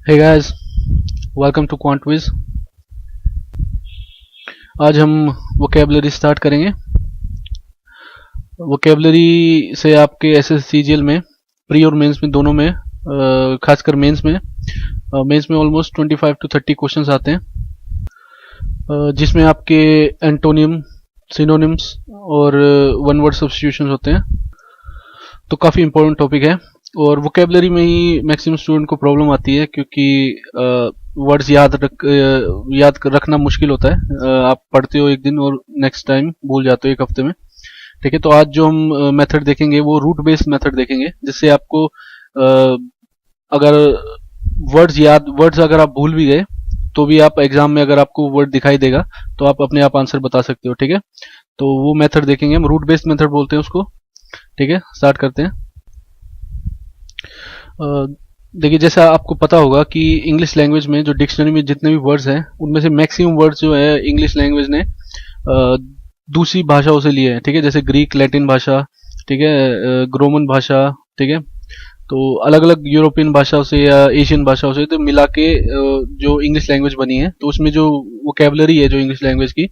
Hey guys, welcome to QuantWiz। आज हम vocabulary start करेंगे। वोकेबलरी से आपके एसएससीजीएल में प्री और मेंस में दोनों में खासकर मेंस में ऑलमोस्ट 25 to 30 क्वेश्चंस आते हैं, जिसमें आपके एंटोनियम, सिनोनिम्स और वन वर्ड सब्स्टिट्यूशंस होते हैं। तो काफ़ी इंपॉर्टेंट टॉपिक है और वोकेबलरी में ही मैक्सिमम स्टूडेंट को प्रॉब्लम आती है, क्योंकि वर्ड्स याद रखना मुश्किल होता है। आप पढ़ते हो एक दिन और नेक्स्ट टाइम भूल जाते हो एक हफ्ते में। ठीक है, तो आज जो हम मेथड देखेंगे वो रूट बेस्ड मेथड देखेंगे, जिससे आपको अगर वर्ड्स अगर आप भूल भी गए तो भी आप एग्जाम में अगर आपको वर्ड दिखाई देगा तो आप अपने आप आंसर बता सकते हो। ठीक है, तो वो मेथड देखेंगे हम, रूट बेस्ड मेथड बोलते हैं उसको। ठीक है, स्टार्ट करते हैं। देखिए, जैसा आपको पता होगा कि इंग्लिश लैंग्वेज में जो डिक्शनरी में जितने भी वर्ड्स हैं उनमें से मैक्सिमम वर्ड्स जो है इंग्लिश लैंग्वेज ने दूसरी भाषाओं से लिए हैं। ठीक है, जैसे ग्रीक, लैटिन भाषा, ठीक है, रोमन भाषा, ठीक है, तो अलग अलग यूरोपियन भाषाओं से या एशियन भाषाओं से तो मिला के जो इंग्लिश लैंग्वेज बनी है, तो उसमें जो वोकेबलरी है जो इंग्लिश लैंग्वेज की,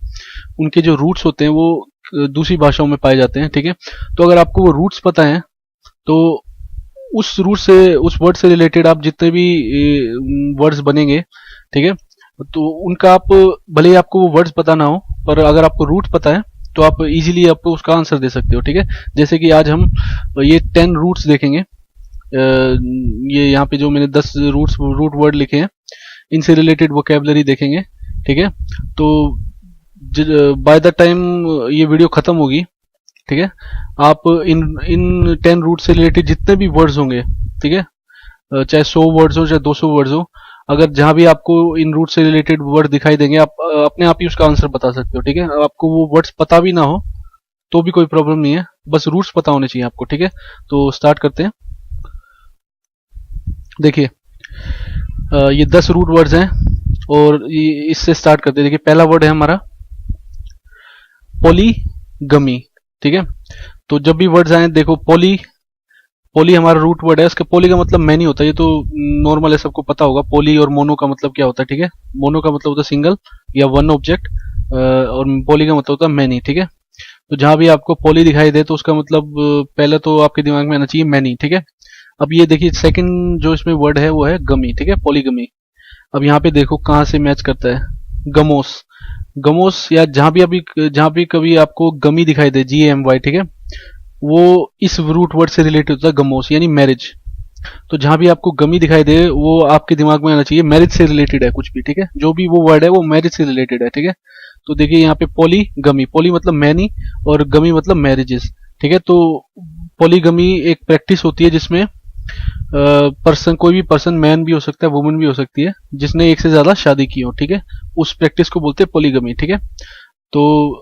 उनके जो रूट्स होते हैं वो दूसरी भाषाओं में पाए जाते हैं। ठीक है, तो अगर आपको वो रूट्स पता है तो उस रूट से, उस वर्ड से रिलेटेड आप जितने भी वर्ड्स बनेंगे, ठीक है, तो उनका आप भले ही आपको वो वर्ड्स पता ना हो, पर अगर आपको रूट पता है तो आप इजीली आपको उसका आंसर दे सकते हो। ठीक है, जैसे कि आज हम ये 10 रूट्स देखेंगे। ये यहाँ पे जो मैंने 10 रूट वर्ड लिखे हैं, इनसे रिलेटेड वोकेबलरी देखेंगे। ठीक है, तो बाय द टाइम ये वीडियो खत्म होगी, ठीक है, आप इन 10 रूट से रिलेटेड जितने भी वर्ड्स होंगे, ठीक है, चाहे 100 वर्ड्स हो चाहे 200 वर्ड्स हो, अगर जहां भी आपको इन रूट से रिलेटेड वर्ड दिखाई देंगे, आप अपने आप ही उसका आंसर बता सकते हो। ठीक है, आपको वो वर्ड्स पता भी ना हो तो भी कोई प्रॉब्लम नहीं है, बस रूट्स पता होने चाहिए आपको। ठीक है, तो स्टार्ट करते हैं। देखिए, ये 10 रूट वर्ड्स हैं और इससे स्टार्ट करते हैं। देखिए, पहला वर्ड है हमारा पॉलीगमी। ठीक है, तो जब भी वर्ड्स आए, देखो पॉली हमारा रूट वर्ड है, उसके पॉली का मतलब मैनी होता है, ये तो नॉर्मल है, सबको पता होगा। पॉली और मोनो का मतलब क्या होता है? ठीक है, मोनो का मतलब होता है सिंगल या वन ऑब्जेक्ट, और पॉली का मतलब होता है मैनी। ठीक है, तो जहां भी आपको पॉली दिखाई दे तो उसका मतलब पहले तो आपके दिमाग में आना चाहिए मैनी। ठीक है, अब ये देखिए सेकंड जो इसमें वर्ड है वो है गमी। ठीक है, पॉलीगमी। अब यहाँ पे देखो कहाँ से मैच करता है, गमोस। गमोस, या जहां भी कभी आपको गमी दिखाई दे, GAMY, ठीक है, वो इस रूट वर्ड से रिलेटेड होता है, गमोस यानी मैरिज। तो जहां भी आपको गमी दिखाई दे वो आपके दिमाग में आना चाहिए मैरिज से रिलेटेड है कुछ भी। ठीक है, जो भी वो वर्ड है वो मैरिज से रिलेटेड है। ठीक है, तो देखिए यहाँ पे पॉलीगमी, पॉली मतलब मैनी और गमी मतलब मैरिजेस। ठीक है, तो पॉलीगमी एक प्रैक्टिस होती है जिसमें पर्सन, कोई भी पर्सन, मैन भी हो सकता है, वुमन भी हो सकती है, जिसने एक से ज्यादा शादी की हो। ठीक है, उस प्रैक्टिस को बोलते हैं पॉलीगमी। ठीक है, तो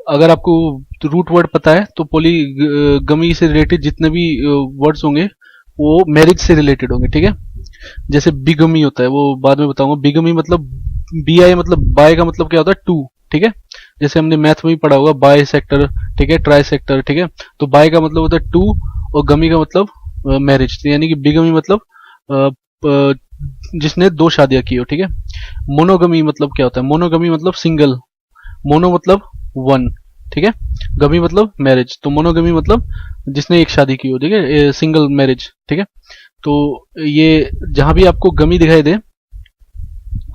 अगर आपको रूट वर्ड पता है तो पॉलीगमी से रिलेटेड जितने भी वर्ड्स होंगे वो मैरिज से रिलेटेड होंगे। ठीक है, जैसे बिगमी होता है, वो बाद में बताऊंगा। बिगमी मतलब BI, मतलब बाय का मतलब क्या होता है? टू। ठीक है, जैसे हमने मैथ में भी पढ़ा होगा बाय सेक्टर, ठीक है, ट्राई सेक्टर। ठीक है, तो बाय का मतलब होता है टू और गमी का मतलब मैरिज, यानी कि बिगमी मतलब जिसने 2 शादियां की हो। ठीक है, मोनोगमी मतलब क्या होता है? मोनोगमी मतलब सिंगल, मोनो मतलब 1, ठीक है, गमी मतलब मैरिज, तो मोनोगमी मतलब जिसने एक शादी की हो। ठीक है, सिंगल मैरिज। ठीक है, तो ये जहां भी आपको गमी दिखाई दे,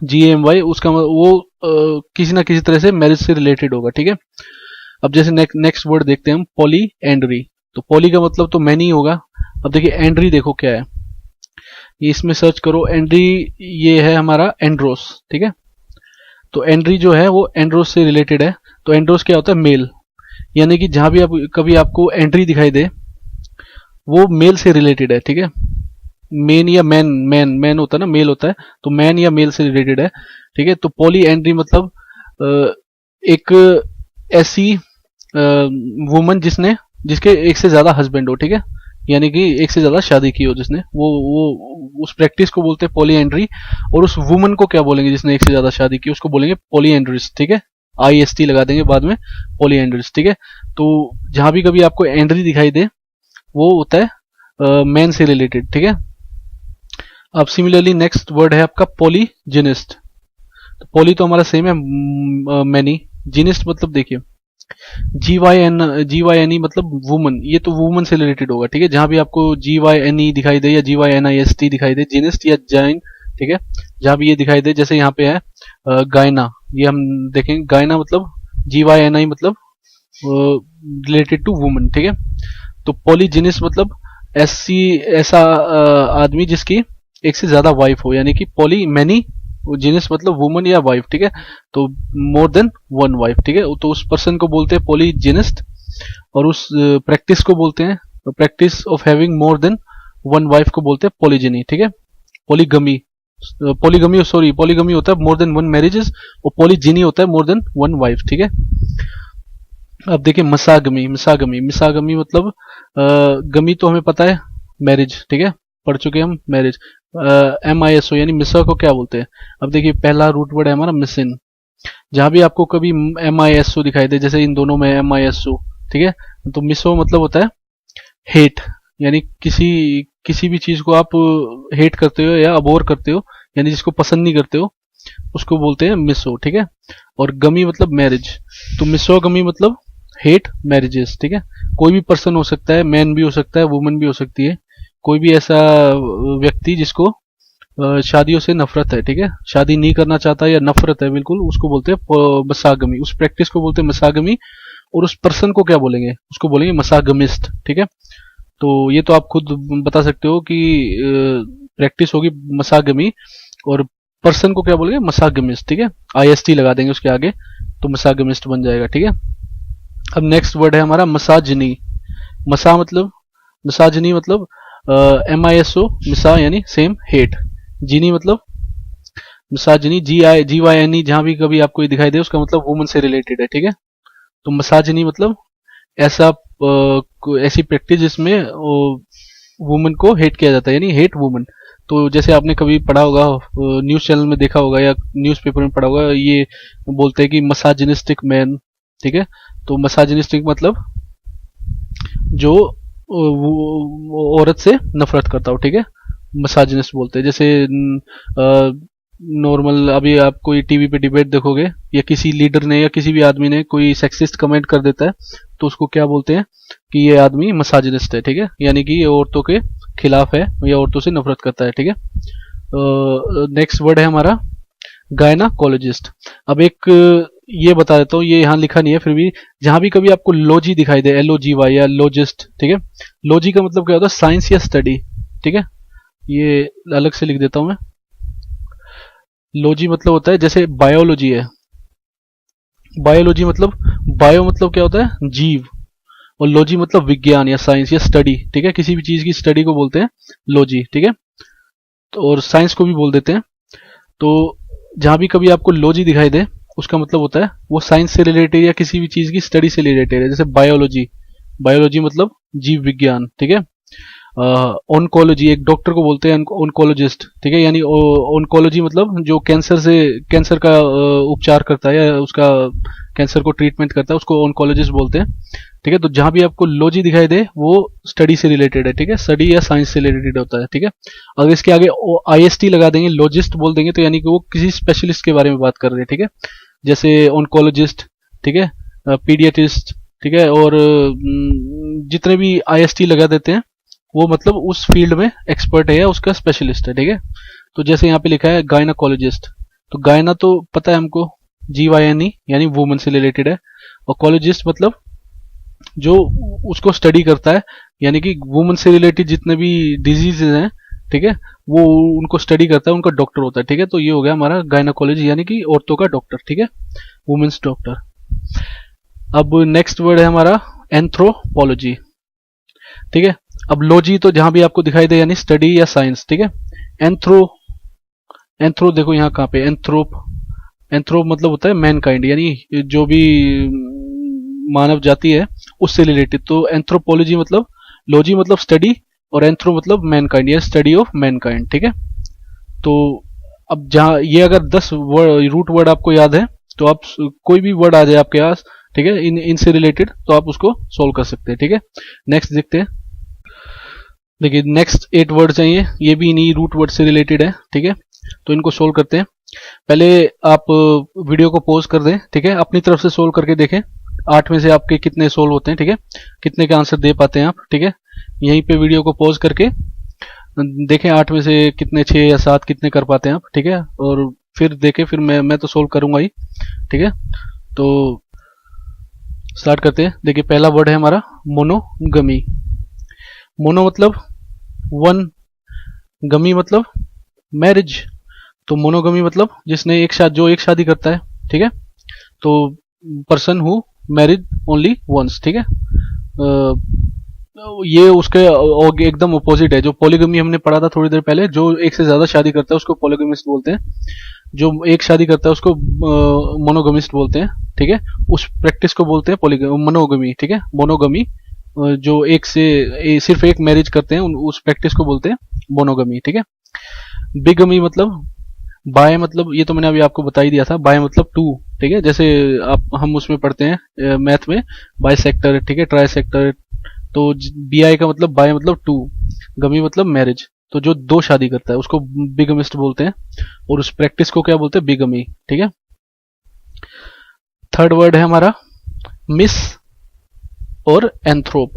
GAMY, उसका वो किसी ना किसी तरह से मैरिज से रिलेटेड होगा। ठीक है, अब जैसे नेक्स्ट वर्ड देखते हैं हम, पॉली एंड्री। तो पॉली का मतलब तो मैनी होगा। अब देखिए एंड्री, देखो क्या है, ये इसमें सर्च करो एंड्री, ये है हमारा एंड्रोस। ठीक है, तो एंड्री जो है वो एंड्रोस से रिलेटेड है। तो एंड्रोस क्या होता है? मेल, यानी कि जहां भी कभी आपको एंड्री दिखाई दे वो मेल से रिलेटेड है। ठीक है, मेन या मैन होता है ना, मेल होता है, तो मैन या मेल से रिलेटेड है। ठीक है, तो पॉली एंड्री मतलब एक ऐसी वुमन जिसके एक से ज्यादा हस्बैंड हो। ठीक है, यानी कि एक से ज्यादा शादी की हो जिसने, वो उस प्रैक्टिस को बोलते हैं पॉली एंड्री। और उस वुमन को क्या बोलेंगे जिसने एक से ज्यादा शादी की? उसको बोलेंगे पॉली एंड्रिस। ठीक है, IST लगा देंगे बाद में, पॉली एंड्रिस। ठीक है, तो जहां भी कभी आपको एंड्री दिखाई दे वो होता है मैन से रिलेटेड। ठीक है, अब सिमिलरली नेक्स्ट वर्ड है आपका पॉलीजिनिस्ट। तो पॉली तो हमारा सेम है, मैनी। जिनिस्ट मतलब देखिए जी वाई एन ई मतलब वुमन, ये तो वुमन से रिलेटेड होगा, ठीक है। जहां भी आपको GYNE दिखाई दे या GYNIST दिखाई दे, जिनिस्ट या जैन, ठीक है, जहां भी ये दिखाई दे, जैसे यहाँ पे है गायना, ये हम देखेंगे गायना मतलब GYNI मतलब रिलेटेड टू वुमन, ठीक है। तो पॉलीजिनिस्ट मतलब ऐसा आदमी जिसकी एक से ज्यादा वाइफ हो, यानी कि पॉली मैनी, जिनिस मतलब वुमन या वाइफ, ठीक है। तो मोर देन वन वाइफ, ठीक है। तो उस पर्सन को बोलते हैं पॉलीजिनिस्ट, और उस प्रैक्टिस को बोलते हैं, practice of having more than one wife को बोलते हैं पॉलीजिनी, ठीक है। पॉलीगमी, पॉलीगमी होता है मोर देन वन मैरिजेस, और पॉलीजिनी होता है मोर देन वन वाइफ, ठीक है। अब देखिए मिसागमी मतलब गमी तो हमें पता है मैरिज, ठीक है, पढ़ चुके हम मैरिज। MISO यानी मिसा को क्या बोलते हैं। अब देखिए पहला रूट वर्ड है हमारा मिसिन। जहां भी आपको कभी MISO दिखाई दे, जैसे इन दोनों में MISO, ठीक है, तो मिसो मतलब होता है हेट, यानी किसी भी चीज को आप हेट करते हो या अबोर करते हो, यानी जिसको पसंद नहीं करते हो, उसको बोलते हैं मिसो, ठीक है। और गमी मतलब मैरिज, तो मिसो गमी मतलब हेट मैरिजेस, ठीक है। कोई भी पर्सन हो सकता है, मैन भी हो सकता है, वुमन भी हो सकती है, कोई भी ऐसा व्यक्ति जिसको शादियों से नफरत है, ठीक है, शादी नहीं करना चाहता या नफरत है बिल्कुल, उसको बोलते हैं मसागमी, उस प्रैक्टिस को बोलते हैं मसागमी। और उस पर्सन को क्या बोलेंगे, उसको बोलेंगे मसागमिस्ट, ठीक है। तो ये तो आप खुद बता सकते हो कि प्रैक्टिस होगी मसागमी, और पर्सन को क्या बोलेंगे मसागमिस्ट, ठीक है। IST लगा देंगे उसके आगे, तो मसागमिस्ट बन जाएगा, ठीक है। अब नेक्स्ट वर्ड है हमारा मसाजनी। मसाजनी मतलब MISO मिसा यानी सेम हेट, जीनी मतलब मिसाजनी GYNE, जहां भी कभी आपको ये दिखाई दे उसका मतलब वुमन से रिलेटेड है, ठीक है। तो मसाजनी मतलब ऐसी प्रैक्टिस जिसमें वुमन को हेट किया जाता है, यानी हेट वुमन। तो जैसे आपने कभी पढ़ा होगा, न्यूज चैनल में देखा होगा या न्यूज़पेपर में पढ़ा होगा, ये बोलते हैं कि मसाजिनिस्टिक मैन, ठीक है। तो मसाजिनिस्टिक मतलब जो औरत से नफरत करता हो, ठीक है, मसाजिनिस्ट बोलते हैं। जैसे नॉर्मल अभी आप कोई टीवी पे डिबेट देखोगे, या किसी लीडर ने या किसी भी आदमी ने कोई सेक्सिस्ट कमेंट कर देता है, तो उसको क्या बोलते हैं कि ये आदमी मसाजिनिस्ट है, ठीक है, यानी कि ये औरतों के खिलाफ है या औरतों से नफरत करता है, ठीक है। नेक्स्ट वर्ड है हमारा गायनाकोलॉजिस्ट। अब एक ये बता देता हूँ, ये यहाँ लिखा नहीं है, फिर भी जहां भी कभी आपको लॉजी दिखाई दे, LOGY या लॉजिस्ट, ठीक है। लॉजी का मतलब क्या होता है, साइंस या स्टडी, ठीक है। ये अलग से लिख देता हूं मैं। लॉजी मतलब होता है जैसे बायोलॉजी है, बायोलॉजी मतलब बायो मतलब क्या होता है जीव, और लॉजी मतलब विज्ञान या साइंस या स्टडी, ठीक है। किसी भी चीज की स्टडी को बोलते हैं लॉजी, ठीक है। तो और साइंस को भी बोल देते हैं। तो जहां भी कभी आपको लॉजी दिखाई दे, उसका मतलब होता है वो साइंस से रिलेटेड या किसी भी चीज की स्टडी से रिलेटेड है। जैसे बायोलॉजी मतलब जीव विज्ञान, ठीक है। ऑन्कोलॉजी, एक डॉक्टर को बोलते हैं ऑन्कोलॉजिस्ट, ठीक है, यानी ऑन्कोलॉजी मतलब जो कैंसर का उपचार करता है या उसका कैंसर को ट्रीटमेंट करता है, उसको ऑन्कोलॉजिस्ट बोलते हैं, ठीक है। तो जहां भी आपको लॉजी दिखाई दे वो स्टडी से रिलेटेड है, ठीक है, स्टडी या साइंस से रिलेटेड होता है, ठीक है। अगर इसके आगे IST लगा देंगे, लॉजिस्ट बोल देंगे, तो यानी कि वो किसी स्पेशलिस्ट के बारे में बात कर रहे हैं, ठीक है। जैसे ऑन्कोलॉजिस्ट, ठीक है, पीडियाट्रिस्ट, ठीक है, और जितने भी IST लगा देते हैं वो मतलब उस फील्ड में एक्सपर्ट है या उसका स्पेशलिस्ट है, ठीक है। तो जैसे यहाँ पे लिखा है गायनाकोलॉजिस्ट, तो गायना तो पता है हमको, GYNE यानी वुमन से रिलेटेड है, और कोलॉजिस्ट मतलब जो उसको स्टडी करता है, यानी कि वुमन से रिलेटेड जितने भी डिजीजेज हैं, ठीक है, वो उनको स्टडी करता है, उनका डॉक्टर होता है, ठीक है। तो ये हो गया हमारा गायनाकोलॉजी, यानी कि औरतों का डॉक्टर, ठीक है, वुमेन्स डॉक्टर। अब नेक्स्ट वर्ड है हमारा एंथ्रोपोलॉजी, ठीक है। अब लॉजी तो जहां भी आपको दिखाई दे यानी स्टडी या साइंस, ठीक है। एंथ्रो देखो यहाँ कहाँ पे एंथ्रोप मतलब होता है मैनकाइंड, यानी जो भी मानव जाति है उससे रिलेटेड। तो एंथ्रोपोलॉजी मतलब लॉजी मतलब स्टडी, और एंथ्रो मतलब मैनकाइंड या स्टडी ऑफ मैनकाइंड, ठीक है। तो अब जहां ये अगर 10 रूट वर्ड आपको याद है, तो आप कोई भी वर्ड आ जाए आपके पास, ठीक है, इनसे रिलेटेड, तो आप उसको सोल्व कर सकते हैं, ठीक है। नेक्स्ट देखते हैं। देखिए नेक्स्ट 8 वर्ड चाहिए, ये भी इन्हीं रूट वर्ड से रिलेटेड है, ठीक है। तो इनको सोल्व करते हैं। पहले आप वीडियो को पॉज कर दें, ठीक है, अपनी तरफ से सोल्व करके देखें 8 में से आपके कितने सोल्व होते हैं, ठीक है, कितने का आंसर दे पाते हैं आप, ठीक है। यहीं पे वीडियो को पॉज करके देखें 8 में से कितने 6 या 7 कितने कर पाते हैं आप, ठीक है, और फिर देखें, फिर मैं तो सोल्व करूंगा ही, ठीक है। तो स्टार्ट करते हैं। देखिए पहला वर्ड है हमारा मोनोगमी। मोनो मतलब वन, गमी मतलब मैरिज। तो मोनोगमी मतलब जिसने जो एक शादी करता है, ठीक है। तो person who married only once, ठीक है। ये उसके एकदम अपोजिट है। जो पॉलीगमी हमने पढ़ा था थोड़ी देर पहले, जो एक से ज्यादा शादी करता है उसको पॉलीगमिस्ट बोलते हैं, जो एक शादी करता है उसको मोनोगमिस्ट बोलते हैं, ठीक है। उस प्रैक्टिस को बोलते हैं मोनोगमी, ठीक है। मोनोगमी जो सिर्फ एक मैरिज करते हैं उस प्रैक्टिस को बोलते हैं मोनोगमी, ठीक है। बिगमी मतलब बाय, मतलब ये तो मैंने अभी आपको बता ही दिया था, बाय मतलब टू, ठीक है। जैसे हम उसमें पढ़ते हैं मैथ में बाय सेक्टर, ठीक है, ट्राई सेक्टर। तो बी आई का मतलब बाय मतलब टू, गमी मतलब मैरिज। तो जो दो शादी करता है उसको बिगमिस्ट बोलते हैं, और उस प्रैक्टिस को क्या बोलते हैं, बिगमी, ठीक है। थर्ड वर्ड है हमारा मिस और एंथ्रोप।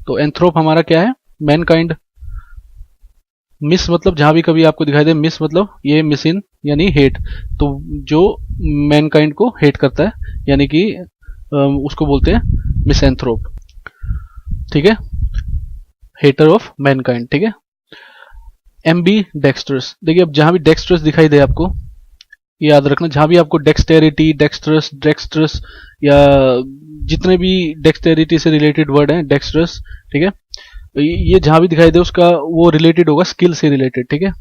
तो एंथ्रोप हमारा क्या है, मैनकाइंड। मिस मतलब जहां भी कभी आपको दिखाई दे मिस मतलब ये मिस इन यानी हेट, तो जो मैनकाइंड को हेट करता है, यानी कि उसको बोलते हैं मिसएंथ्रोप, ठीक है, हेटर ऑफ मैनकाइंड, ठीक है। एम्बी डेक्स्ट्रस। देखिए अब जहां भी डेक्स्ट्रस दिखाई दे आपको, याद रखना, जहां भी आपको डेक्सटेरिटी, डेक्स्ट्रस या जितने भी डेक्सटेरिटी से रिलेटेड वर्ड हैं, डेक्स्ट्रस, ठीक है, ये जहां भी दिखाई दे उसका वो रिलेटेड होगा स्किल से रिलेटेड, ठीक है।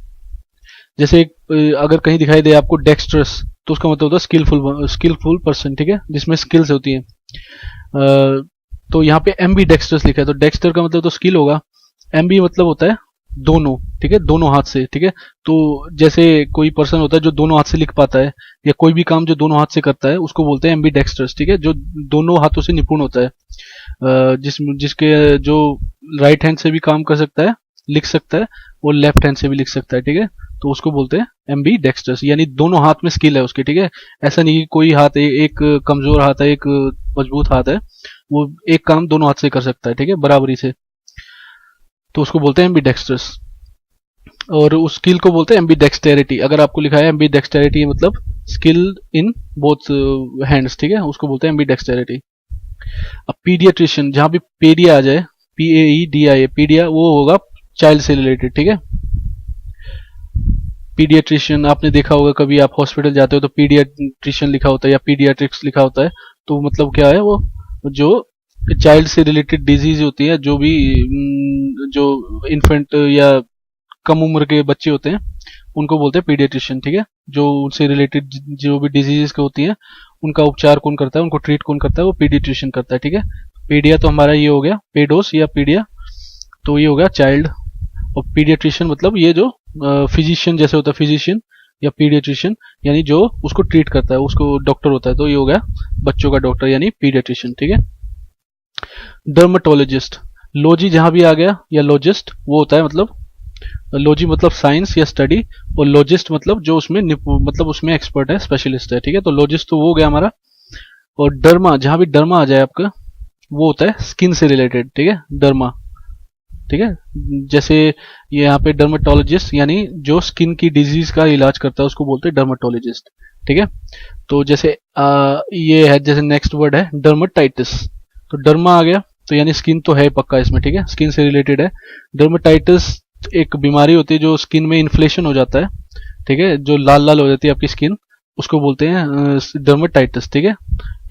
जैसे अगर कहीं दिखाई दे आपको डेक्स्ट्रस, तो उसका मतलब होता है स्किलफुल पर्सन, ठीक है, जिसमें स्किल्स होती हैं। तो यहाँ पे एम्बी डेक्स्ट्रस लिखा है, तो डेक्स्टर का मतलब तो स्किल होगा, एम्बी मतलब होता है दोनों, ठीक है, दोनों हाथ से, ठीक है। तो जैसे कोई पर्सन होता है जो दोनों हाथ से लिख पाता है, या कोई भी काम जो दोनों हाथ से करता है उसको बोलते हैं एम्बी डेक्स्ट्रस, ठीक है, जो दोनों हाथों से निपुण होता है। जिसके जो राइट हैंड से भी काम कर सकता है, लिख सकता है, और लेफ्ट हैंड से भी लिख सकता है, ठीक है। तो उसको बोलते हैं एम्बी डेक्स्ट्रस, यानी दोनों हाथ में स्किल है उसके, ठीक है। ऐसा नहीं कि कोई हाथ एक कमजोर हाथ है, एक मजबूत हाथ है, वो एक काम दोनों हाथ से कर सकता है, ठीक है, बराबरी से। तो उसको बोलते हैं एम्बी डेक्स्ट्रस, और उस स्किल को बोलते हैं एम्बी डेक्सटेरिटी। अगर आपको लिखा है एम्बी डेक्सटेरिटी मतलब स्किल इन बोथ हैंड्स, ठीक है, उसको बोलते हैं एम्बी डेक्सटेरिटी। अब पीडियाट्रिशियन, जहां भी पेडिया आ जाए, PAEDIA, पीडिया, वो होगा चाइल्ड से रिलेटेड, ठीक है। पीडियाट्रिशियन आपने देखा होगा, कभी आप हॉस्पिटल जाते हो तो पीडियाट्रिशियन लिखा होता है या पीडियाट्रिक्स लिखा होता है, तो मतलब क्या है, वो जो चाइल्ड से रिलेटेड डिजीज होती है, जो भी जो इन्फेंट या कम उम्र के बच्चे होते हैं उनको बोलते हैं पीडियाट्रिशियन, ठीक है। जो उनसे रिलेटेड जो भी डिजीजेस होती हैं उनका उपचार कौन करता है, उनको ट्रीट कौन करता है, वो पीडियाट्रिशियन करता है, ठीक है। पीडिया तो हमारा ये हो गया, पेडोस या पीडिया, तो ये हो गया चाइल्ड। और पीडियाट्रिशियन मतलब ये जो फिजिशियन जैसे होता है, फिजिशियन या पीडियाट्रिशियन यानी जो उसको ट्रीट करता है, उसको डॉक्टर होता है, तो ये हो गया बच्चों का डॉक्टर यानी पीडियाट्रिशियन, ठीक है। डर्मेटोलॉजिस्ट, लॉजी जहां भी आ गया या लॉजिस्ट, वो होता है मतलब लॉजी मतलब साइंस या स्टडी, और लॉजिस्ट मतलब जो उसमें मतलब उसमें एक्सपर्ट है, स्पेशलिस्ट है, ठीक है। तो लॉजिस्ट तो वो हो गया हमारा। और डर्मा, जहां भी डर्मा आ जाए आपका, वो होता है स्किन से रिलेटेड, ठीक है, डर्मा, ठीक है। जैसे ये यहाँ पे डर्मेटोलॉजिस्ट यानी जो स्किन की डिजीज का इलाज करता है उसको बोलते हैं डर्मेटोलॉजिस्ट, ठीक है। तो जैसे ये है, जैसे नेक्स्ट वर्ड है डर्मेटाइटिस, तो डर्मा आ गया तो यानी स्किन तो है पक्का इसमें, ठीक है, स्किन से रिलेटेड है। डर्मेटाइटिस एक बीमारी होती है जो स्किन में इन्फ्लेशन हो जाता है, ठीक है, जो लाल लाल हो जाती है आपकी स्किन, उसको बोलते हैं डर्मेटाइटिस, ठीक है।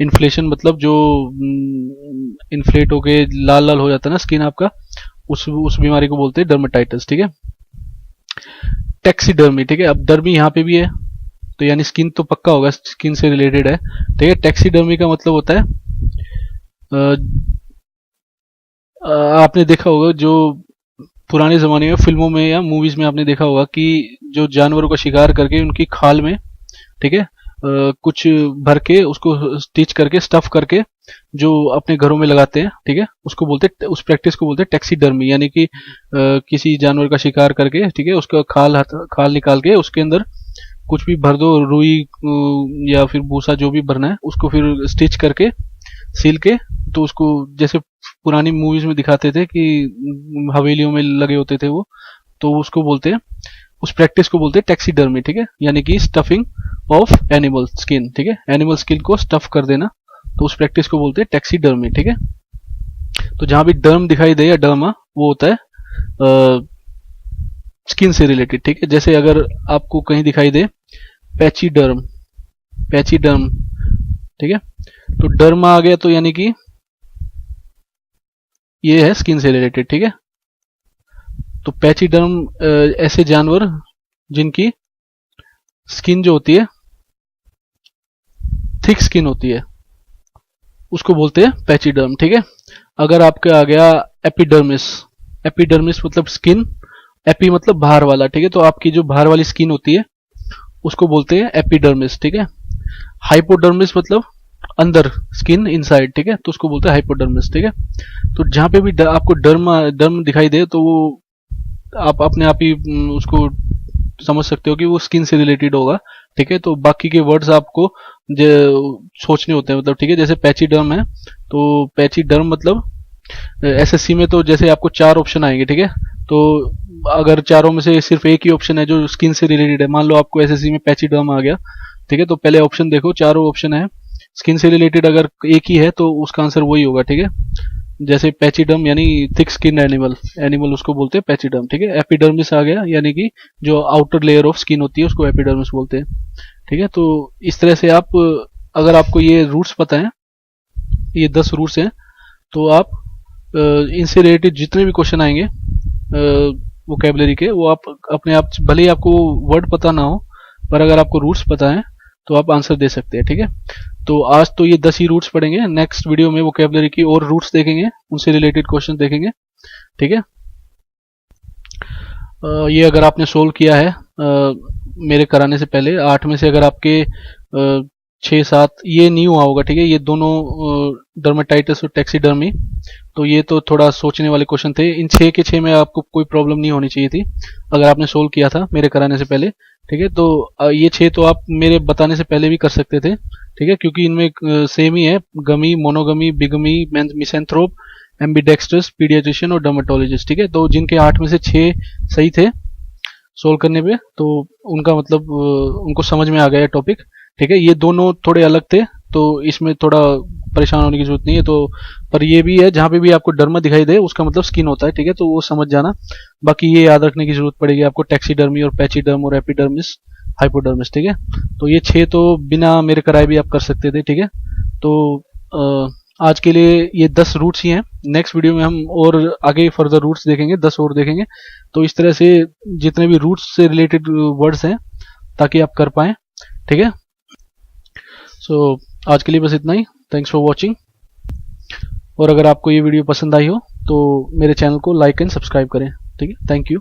इन्फ्लेशन मतलब जो इन्फ्लेट होके लाल लाल हो जाता है ना स्किन आपका, उस बीमारी को बोलते हैं डर्मेटाइटिस, ठीक है। टैक्सीडर्मी, ठीक है, अब डर्मी यहाँ पे भी है, तो यानी स्किन तो पक्का होगा, स्किन से रिलेटेड है, ठीक है। टैक्सीडर्मी का मतलब होता है आपने देखा होगा जो पुराने जमाने में फिल्मों में या मूवीज में आपने देखा होगा कि जो जानवरों का शिकार करके उनकी खाल में, ठीक है, कुछ भर के उसको स्टिच करके स्टफ करके जो अपने घरों में लगाते हैं, ठीक है, उसको बोलते हैं, उस प्रैक्टिस को बोलते हैं टैक्सीडर्मी, यानी कि किसी जानवर का शिकार करके, ठीक है, उसका खाल निकाल के उसके अंदर कुछ भी भर दो, रुई या फिर भूसा, जो भी भरना है, उसको फिर स्टिच करके सील के, तो उसको जैसे पुरानी मूवीज में दिखाते थे कि हवेलियों में लगे होते थे वो, तो उसको बोलते हैं, उस प्रैक्टिस को बोलते हैं टैक्सीडर्मी, ठीक है, यानी कि स्टफिंग ऑफ एनिमल स्किन, ठीक है, एनिमल स्किन को स्टफ कर देना, तो उस प्रैक्टिस को बोलते हैं टैक्सीडर्मी, ठीक है। तो जहां भी डर्म दिखाई दे या डर्मा, वो होता है स्किन से रिलेटेड, ठीक है। जैसे अगर आपको कहीं दिखाई दे पैचीडर्म, पैचीडर्म, ठीक है, तो डर्मा आ गया, तो यानी कि ये है स्किन से रिलेटेड, ठीक है। तो पैचीडर्म ऐसे जानवर जिनकी स्किन जो होती है थिक स्किन होती है, उसको बोलते हैं पैचीडर्म, ठीक है। अगर आपका आ गया एपिडर्मिस, एपिडर्मिस मतलब स्किन, एपी मतलब बाहर वाला, ठीक है, तो आपकी जो बाहर वाली स्किन होती है उसको बोलते हैं एपिडर्मिस, ठीक है। हाइपोडर्मिस मतलब अंदर, स्किन इनसाइड, ठीक है, तो उसको बोलते हैं हाइपोडर्मिस, ठीक है। तो जहां पे भी आपको डर्म दिखाई दे, तो वो आप अपने आप ही उसको समझ सकते हो कि वो स्किन से रिलेटेड होगा, ठीक है। तो बाकी के वर्ड्स आपको सोचने होते हैं, मतलब, ठीक है। जैसे पैचीडर्म है, तो पैचीडर्म मतलब एसएससी में तो जैसे आपको 4 ऑप्शन आएंगे, ठीक है। तो अगर चारों में से सिर्फ एक ही ऑप्शन है जो स्किन से रिलेटेड है, मान लो आपको एसएससी में पैचीडर्म आ गया, ठीक है, तो पहले ऑप्शन देखो, चारों ऑप्शन है स्किन से रिलेटेड, अगर एक ही है तो उसका आंसर वही होगा, ठीक है। जैसे पैचीडर्म यानी थिक स्किन एनिमल, एनिमल उसको बोलते हैं पैचीडर्म, ठीक है। एपिडर्मिस आ गया, यानी कि जो आउटर लेयर ऑफ स्किन होती है उसको एपिडर्मिस बोलते हैं, ठीक है। तो इस तरह से आप, अगर आपको ये रूट्स पता है, ये 10 रूट्स हैं, तो आप इनसे रिलेटेड जितने भी क्वेश्चन आएंगे वोकैबुलरी के, वो आप अपने आप, भले ही आपको वर्ड पता ना हो, पर अगर आपको रूट्स पता है तो आप आंसर दे सकते हैं, ठीक है। तो आज तो ये 10 ही रूट्स पढ़ेंगे, नेक्स्ट वीडियो में वोकैबुलरी की और रूट्स देखेंगे, उनसे रिलेटेड क्वेश्चन देखेंगे, ठीक है। ये अगर आपने सोल्व किया है मेरे कराने से पहले, 8 में से अगर आपके 6-7 ये नहीं हुआ होगा, ठीक है, ये दोनों डर्मेटाइटिस और टैक्सीडर्मी, तो ये तो थोड़ा सोचने वाले क्वेश्चन थे। इन 6 के 6 में आपको कोई प्रॉब्लम नहीं होनी चाहिए थी अगर आपने सोल्व किया था मेरे कराने से पहले, ठीक है। तो ये 6 तो आप मेरे बताने से पहले भी कर सकते थे, ठीक है, क्योंकि इनमें सेम ही है, गमी, मोनोगमी, बिगमी, मिसेंथ्रोप, एम्बीडेक्स्ट्रस, पीडियाट्रिशियन और डर्मेटोलॉजिस्ट, ठीक है। तो जिनके 8 में से 6 सही थे सोल्व करने पे, तो उनका मतलब उनको समझ में आ गया टॉपिक, ठीक है। ये दोनों थोड़े अलग थे, तो इसमें थोड़ा परेशान होने की जरूरत नहीं है। तो पर ये भी है, जहां पे भी आपको डर्मा दिखाई दे उसका मतलब स्किन होता है, ठीक है, तो वो समझ जाना। बाकी ये याद रखने की जरूरत पड़ेगी आपको, टैक्सीडर्मी और पैचीडर्म और एपिडर्मिस, हाइपोडर्मिस, ठीक है। तो ये 6 तो बिना मेरे कराए भी आप कर सकते थे, ठीक है। तो आज के लिए ये 10 रूट्स ही हैं, नेक्स्ट वीडियो में हम और आगे फर्दर रूट्स देखेंगे, 10 और देखेंगे। तो इस तरह से जितने भी रूट्स से रिलेटेड वर्ड्स हैं, ताकि आप कर पाएं, ठीक है। सो आज के लिए बस इतना ही, थैंक्स फॉर वॉचिंग। और अगर आपको ये वीडियो पसंद आई हो तो मेरे चैनल को लाइक एंड सब्सक्राइब करें, ठीक है। Thank you.